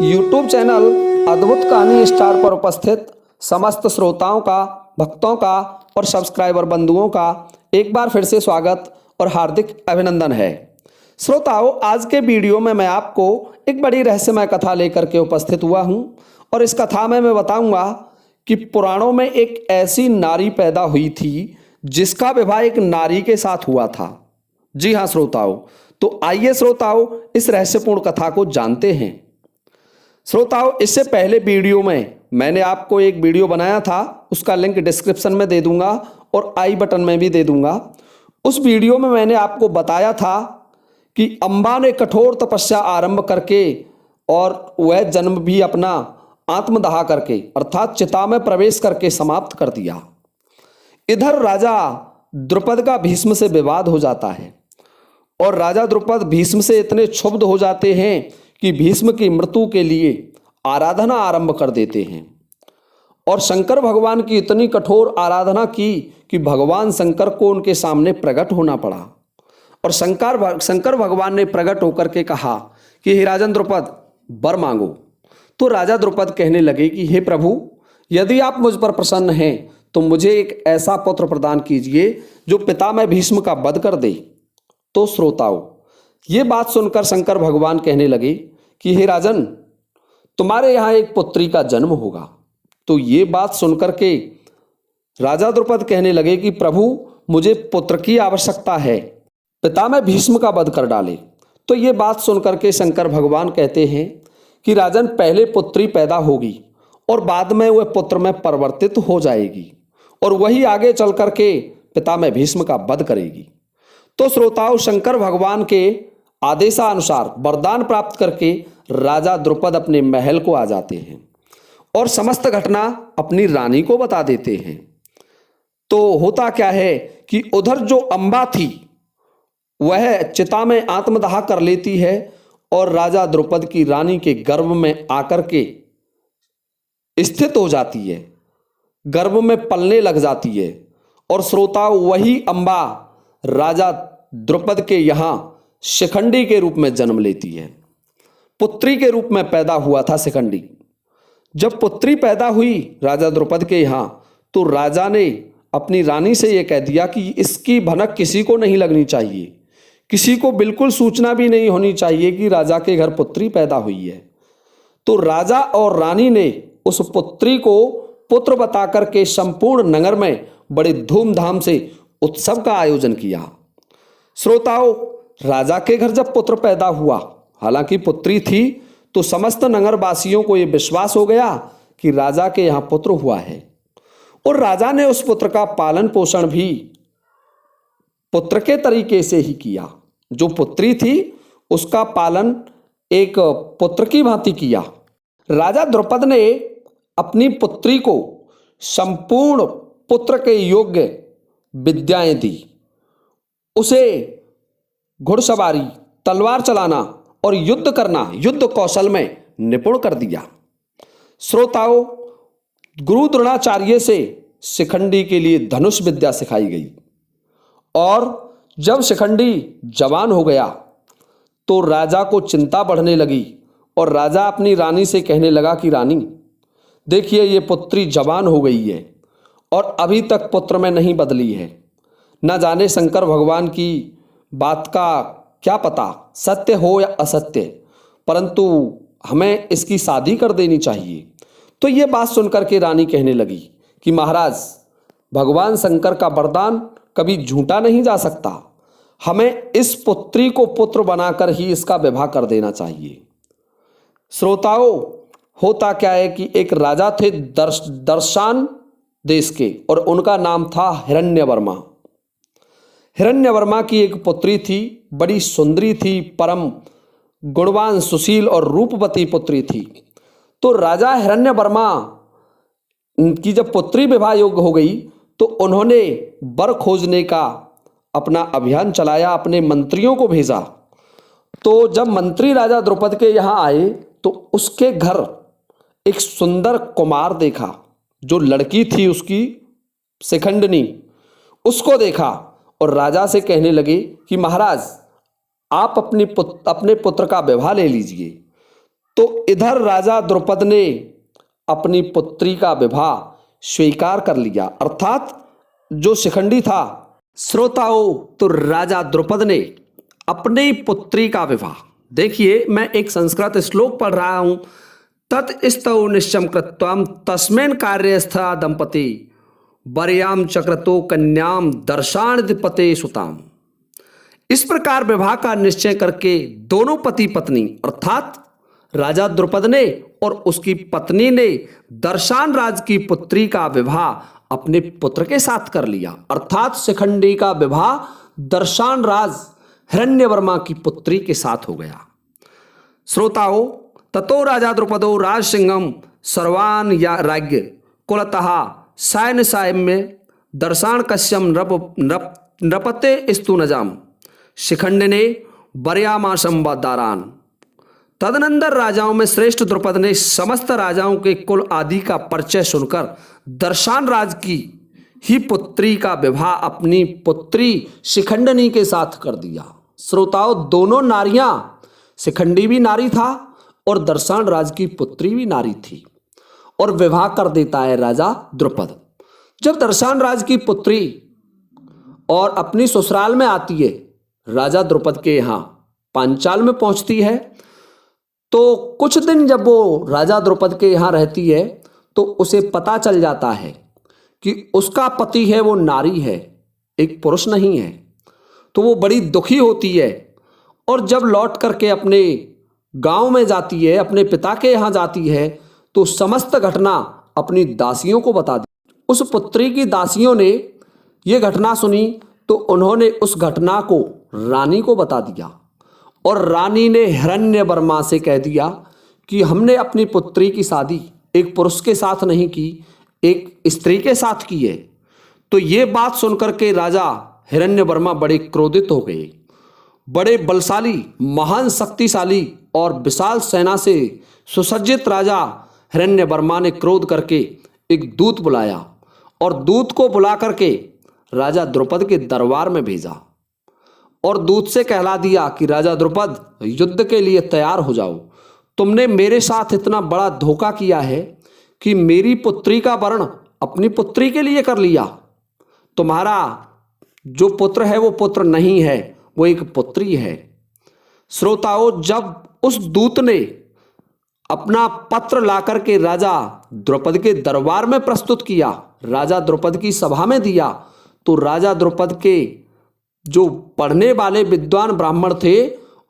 YouTube channel अद्भुत कहानी star पर उपस्थित समस्त श्रोताओं का, भक्तों का और सब्सक्राइबर बंधुओं का एक बार फिर से स्वागत और हार्दिक अभिनंदन है। श्रोताओं, आज के वीडियो में मैं आपको एक बड़ी रहस्यमय कथा लेकर के उपस्थित हुआ हूं और इस कथा में मैं बताऊंगा कि पुराणों में एक ऐसी नारी पैदा हुई थी जिसका विवाह एक नारी के साथ हुआ था। जी हाँ श्रोताओं, तो आइए श्रोताओं इस रहस्यपूर्ण कथा को जानते हैं। श्रोताओं, इससे पहले वीडियो में मैंने आपको एक वीडियो बनाया था, उसका लिंक डिस्क्रिप्शन में दे दूंगा और आई बटन में भी दे दूंगा। उस वीडियो में मैंने आपको बताया था कि अम्बा ने कठोर तपस्या आरंभ करके और वह जन्म भी अपना आत्मदाह करके अर्थात चिता में प्रवेश करके समाप्त कर दिया। इधर राजा द्रुपद का भीष्म से विवाद हो जाता है और राजा द्रुपद भीष्म से इतने क्षुब्ध हो जाते हैं कि भीष्म की मृत्यु के लिए आराधना आरंभ कर देते हैं और शंकर भगवान की इतनी कठोर आराधना की कि भगवान शंकर को उनके सामने प्रकट होना पड़ा। और शंकर भगवान ने प्रकट होकर के कहा कि हे राजन द्रुपद, वर मांगो। तो राजा द्रुपद कहने लगे कि हे प्रभु, यदि आप मुझ पर प्रसन्न हैं तो मुझे एक ऐसा पुत्र प्रदान कीजिए जो पितामह भीष्म का वध कर दे। तो श्रोताओं, ये बात सुनकर शंकर भगवान कहने लगे कि हे राजन, तुम्हारे यहाँ एक पुत्री का जन्म होगा। तो ये बात सुनकर के राजा द्रुपद कहने लगे कि प्रभु, मुझे पुत्र की आवश्यकता है, पितामह भीष्म का वध कर डाले। तो ये बात सुनकर के शंकर भगवान कहते हैं कि राजन, पहले पुत्री पैदा होगी और बाद में वह पुत्र में परिवर्तित हो जाएगी और वही आगे चल करके पितामह भीष्म का वध करेगी। तो श्रोताओं, शंकर भगवान के आदेशानुसार वरदान प्राप्त करके राजा द्रुपद अपने महल को आ जाते हैं और समस्त घटना अपनी रानी को बता देते हैं। तो होता क्या है कि उधर जो अम्बा थी वह चिता में आत्मदाह कर लेती है और राजा द्रुपद की रानी के गर्भ में आकर के स्थित हो जाती है, गर्भ में पलने लग जाती है। और श्रोताओं, वही अम्बा राजा द्रुपद के यहाँ शिखंडी के रूप में जन्म लेती है। पुत्री के रूप में पैदा हुआ था शिखंडी। जब पुत्री पैदा हुई राजा द्रुपद के यहाँ, तो राजा ने अपनी रानी से यह कह दिया कि इसकी भनक किसी को नहीं लगनी चाहिए, किसी को बिल्कुल सूचना भी नहीं होनी चाहिए कि राजा के घर पुत्री पैदा हुई है। तो राजा और रानी ने उस पुत्री को पुत्र बता करके संपूर्ण नगर में बड़े धूमधाम से उत्सव का आयोजन किया। श्रोताओं, राजा के घर जब पुत्र पैदा हुआ, हालांकि पुत्री थी, तो समस्त नगरवासियों को यह विश्वास हो गया कि राजा के यहाँ पुत्र हुआ है और राजा ने उस पुत्र का पालन पोषण भी पुत्र के तरीके से ही किया। जो पुत्री थी उसका पालन एक पुत्र की भांति किया। राजा द्रुपद ने अपनी पुत्री को संपूर्ण पुत्र के योग्य विद्याएं दी। उसे घुड़सवारी, तलवार चलाना और युद्ध करना, युद्ध कौशल में निपुण कर दिया। श्रोताओं, गुरु द्रोणाचार्य से शिखंडी के लिए धनुष विद्या सिखाई गई और जब शिखंडी जवान हो गया तो राजा को चिंता बढ़ने लगी और राजा अपनी रानी से कहने लगा कि रानी, देखिए ये पुत्री जवान हो गई है और अभी तक पुत्र में नहीं बदली है। न जाने शंकर भगवान की बात का क्या पता, सत्य हो या असत्य, परंतु हमें इसकी शादी कर देनी चाहिए। तो ये बात सुनकर के रानी कहने लगी कि महाराज, भगवान शंकर का वरदान कभी झूठा नहीं जा सकता, हमें इस पुत्री को पुत्र बनाकर ही इसका विवाह कर देना चाहिए। श्रोताओं, होता क्या है कि एक राजा थे दर्शान देश के और उनका नाम था हिरण्यवर्मा। हिरण्यवर्मा की एक पुत्री थी, बड़ी सुंदरी थी, परम गुणवान, सुशील और रूपवती पुत्री थी। तो राजा हिरण्यवर्मा की जब पुत्री विवाह योग्य हो गई तो उन्होंने वर खोजने का अपना अभियान चलाया, अपने मंत्रियों को भेजा। तो जब मंत्री राजा द्रुपद के यहाँ आए तो उसके घर एक सुंदर कुमार देखा, जो लड़की थी उसकी शिखंडनी, उसको देखा और राजा से कहने लगे कि महाराज, आप अपने पुत्र का विवाह ले लीजिए। तो इधर राजा द्रुपद ने अपनी पुत्री का विवाह स्वीकार कर लिया, अर्थात जो शिखंडी था। श्रोताओं, तो राजा द्रुपद ने अपनी पुत्री का विवाह, देखिए मैं एक संस्कृत श्लोक पढ़ रहा हूं, तत्स्तौ निश्चम कृत्वाम तस्मेन कार्यस्था दंपति वर्याम चक्रतो कन्याम दर्शाणधिपते सुताम। इस प्रकार विवाह का निश्चय करके दोनों पति पत्नी अर्थात राजा द्रुपद ने और उसकी पत्नी ने दर्शान राज की पुत्री का विवाह अपने पुत्र के साथ कर लिया, अर्थात शिखंडी का विवाह दर्शान राज हिरण्यवर्मा की पुत्री के साथ हो गया। श्रोताओं, ततो राजा द्रुपदो राज सिंहम सर्वान या राज्ञ कुलतः सायन सायम्य दर्शान कश्यम नृपते स्तु नजाम शिखंड ने वर्यामाशम दारान। तदनंतर राजाओं में श्रेष्ठ द्रुपद ने समस्त राजाओं के कुल आदि का परिचय सुनकर दर्शान राज की ही पुत्री का विवाह अपनी पुत्री शिखंडनी के साथ कर दिया। श्रोताओं, दोनों नारियां, शिखंडी भी नारी था और दर्शान राज की पुत्री भी नारी थी, और विवाह कर देता है राजा द्रुपद। जब दर्शान राज की पुत्री और अपनी ससुराल में आती है, राजा द्रुपद के यहाँ पांचाल में पहुंचती है, तो कुछ दिन जब वो राजा द्रुपद के यहाँ रहती है तो उसे पता चल जाता है कि उसका पति है वो नारी है, एक पुरुष नहीं है। तो वो बड़ी दुखी होती है और जब लौट करके अपने गांव में जाती है, अपने पिता के यहाँ जाती है, तो समस्त घटना अपनी दासियों को बता दी। उस पुत्री की दासियों ने ये घटना सुनी तो उन्होंने उस घटना को रानी को बता दिया, और रानी ने हिरण्यवर्मा से कह दिया कि हमने अपनी पुत्री की शादी एक पुरुष के साथ नहीं की, एक स्त्री के साथ की है। तो ये बात सुनकर के राजा हिरण्यवर्मा बड़े क्रोधित हो गए। बड़े बलशाली, महान शक्तिशाली और विशाल सेना से सुसज्जित राजा हिरण्यवर्मा ने क्रोध करके एक दूत बुलाया और दूत को बुला करके राजा द्रुपद के दरबार में भेजा और दूत से कहला दिया कि राजा द्रुपद, युद्ध के लिए तैयार हो जाओ। तुमने मेरे साथ इतना बड़ा धोखा किया है कि मेरी पुत्री का वर्ण अपनी पुत्री के लिए कर लिया। तुम्हारा जो पुत्र है वो पुत्र नहीं है, वो एक पुत्री है। श्रोताओं, जब उस दूत ने अपना पत्र लाकर के राजा द्रुपद के दरबार में प्रस्तुत किया, राजा द्रुपद की सभा में दिया, तो राजा द्रुपद के जो पढ़ने वाले विद्वान ब्राह्मण थे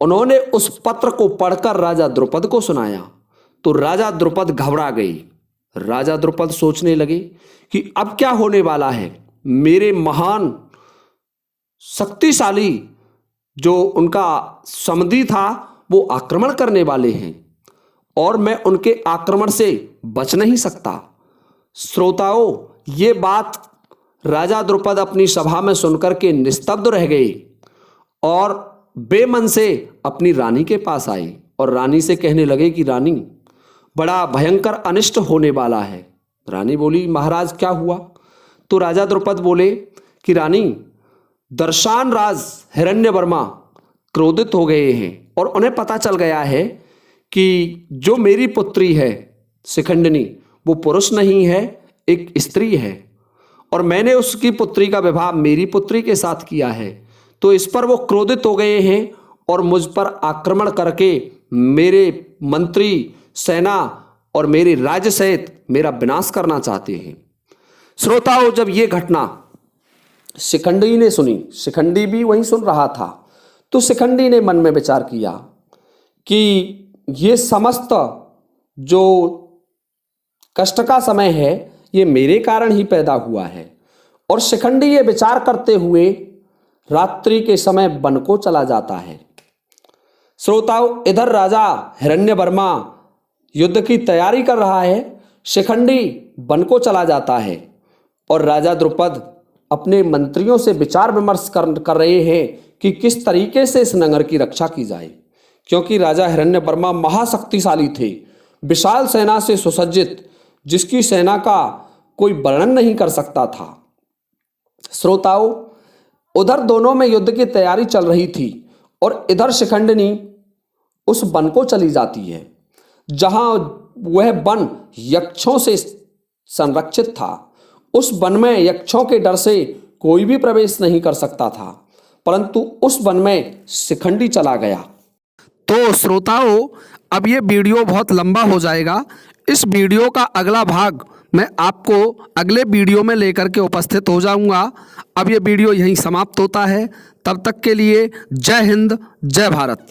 उन्होंने उस पत्र को पढ़कर राजा द्रुपद को सुनाया। तो राजा द्रुपद घबरा गए। राजा द्रुपद सोचने लगे कि अब क्या होने वाला है। मेरे महान शक्तिशाली जो उनका समधी था वो आक्रमण करने वाले हैं और मैं उनके आक्रमण से बच नहीं सकता। श्रोताओं, ये बात राजा द्रुपद अपनी सभा में सुनकर के निस्तब्ध रह गए और बेमन से अपनी रानी के पास आए और रानी से कहने लगे कि रानी, बड़ा भयंकर अनिष्ट होने वाला है। रानी बोली, महाराज क्या हुआ? तो राजा द्रुपद बोले कि रानी, दर्शान राज हिरण्यवर्मा क्रोधित हो गए हैं और उन्हें पता चल गया है कि जो मेरी पुत्री है शिखंडिनी वो पुरुष नहीं है, एक स्त्री है, और मैंने उसकी पुत्री का विवाह मेरी पुत्री के साथ किया है। तो इस पर वो क्रोधित हो गए हैं और मुझ पर आक्रमण करके मेरे मंत्री, सेना और मेरे राज्य सहित मेरा विनाश करना चाहते हैं। श्रोताओं, जब ये घटना शिखंडी ने सुनी, शिखंडी भी वहीं सुन रहा था, तो शिखंडी ने मन में विचार किया कि ये समस्त जो कष्ट का समय है ये मेरे कारण ही पैदा हुआ है। और शिखंडी ये विचार करते हुए रात्रि के समय वन को चला जाता है। श्रोताओं, इधर राजा हिरण्यवर्मा युद्ध की तैयारी कर रहा है, शिखंडी वन को चला जाता है और राजा द्रुपद अपने मंत्रियों से विचार विमर्श कर रहे हैं कि किस तरीके से इस नगर की रक्षा की जाए, क्योंकि राजा हिरण्यवर्मा महाशक्तिशाली थे, विशाल सेना से सुसज्जित, जिसकी सेना का कोई वर्णन नहीं कर सकता था। श्रोताओं, उधर दोनों में युद्ध की तैयारी चल रही थी और इधर शिखंडिनी उस वन को चली जाती है। जहां वह वन यक्षों से संरक्षित था। उस वन में यक्षों के डर से कोई भी प्रवेश नहीं कर सकता था, परंतु उस वन में शिखंडी चला गया। तो श्रोताओं, अब ये वीडियो बहुत लंबा हो जाएगा। इस वीडियो का अगला भाग मैं आपको अगले वीडियो में लेकर के उपस्थित हो जाऊंगा। अब ये वीडियो यहीं समाप्त होता है। तब तक के लिए जय हिंद, जय भारत।